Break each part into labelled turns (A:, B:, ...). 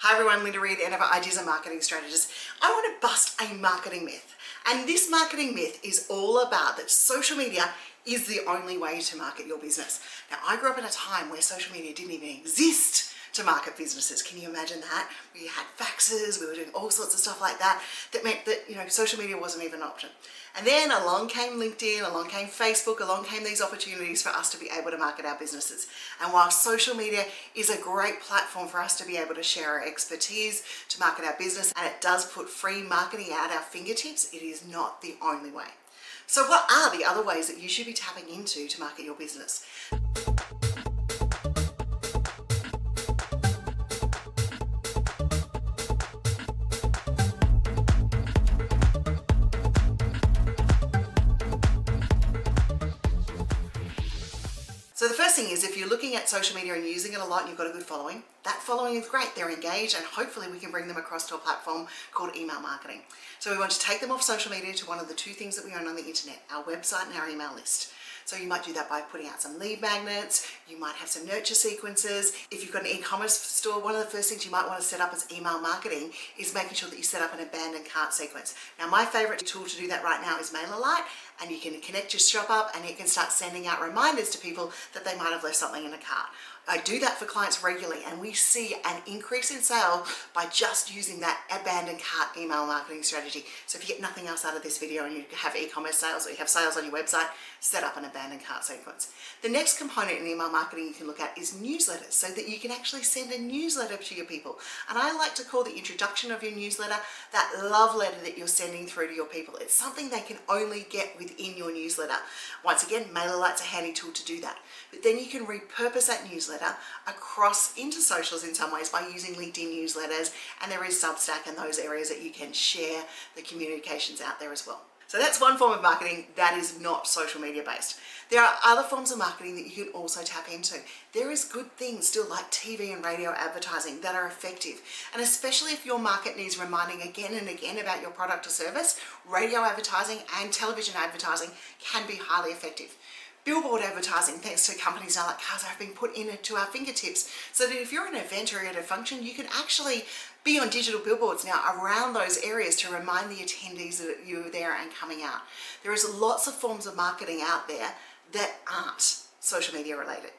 A: Hi everyone, Linda Reed-Enever, Ideas and Marketing Strategist. I want to bust a marketing myth. And this marketing myth is all about that social media is the only way to market your business. Now, I grew up in a time where social media didn't even exist to market businesses. Can you imagine that? We had faxes, we were doing all sorts of stuff like that. That meant that, social media wasn't even an option. And then along came LinkedIn, along came Facebook, along came these opportunities for us to be able to market our businesses. And while social media is a great platform for us to be able to share our expertise, to market our business, and it does put free marketing at our fingertips, it is not the only way. So what are the other ways that you should be tapping into to market your business? So the first thing is, if you're looking at social media and using it a lot and you've got a good following, that following is great. They're engaged, and hopefully we can bring them across to a platform called email marketing. So we want to take them off social media to one of the two things that we own on the internet, our website and our email list. So you might do that by putting out some lead magnets, you might have some nurture sequences. If you've got an e-commerce store, one of the first things you might want to set up as email marketing is making sure that you set up an abandoned cart sequence. Now, my favorite tool to do that right now is MailerLite, and you can connect your shop up and you can start sending out reminders to people that they might have left something in a cart. I do that for clients regularly, and we see an increase in sale by just using that abandoned cart email marketing strategy. So if you get nothing else out of this video and you have e-commerce sales or you have sales on your website, set up an abandoned cart sequence. The next component in email marketing you can look at is newsletters, so that you can actually send a newsletter to your people. And I like to call the introduction of your newsletter that love letter that you're sending through to your people. It's something they can only get within your newsletter. Once again, MailerLite's a handy tool to do that. But then you can repurpose that newsletter across into socials in some ways by using LinkedIn newsletters, and there is Substack and those areas that you can share the communications out there as well. So that's one form of marketing that is not social media based. There are other forms of marketing that you can also tap into. There is good things still like TV and radio advertising that are effective. And especially if your market needs reminding again and again about your product or service, radio advertising and television advertising can be highly effective. Billboard advertising, thanks to companies now like ours, have been put into our fingertips, so that if you're at an event or at a function, you can actually be on digital billboards now around those areas to remind the attendees that you're there and coming out. There is lots of forms of marketing out there that aren't social media related.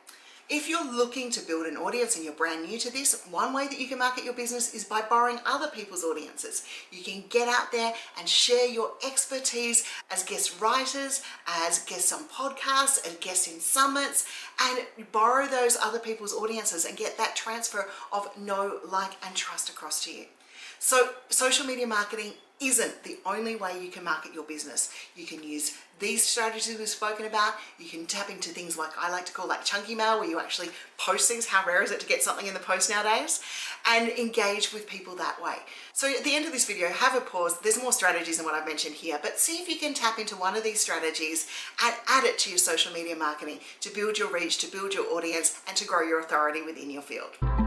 A: If you're looking to build an audience and you're brand new to this, one way that you can market your business is by borrowing other people's audiences. You can get out there and share your expertise as guest writers, as guests on podcasts, as guests in summits, and borrow those other people's audiences and get that transfer of know, like, and trust across to you. So social media marketing isn't the only way you can market your business. You can use these strategies we've spoken about. You can tap into things like I like to call like chunky mail, where you actually post things. How rare is it to get something in the post nowadays? And engage with people that way. So at the end of this video, have a pause. There's more strategies than what I've mentioned here, but see if you can tap into one of these strategies and add it to your social media marketing to build your reach, to build your audience, and to grow your authority within your field.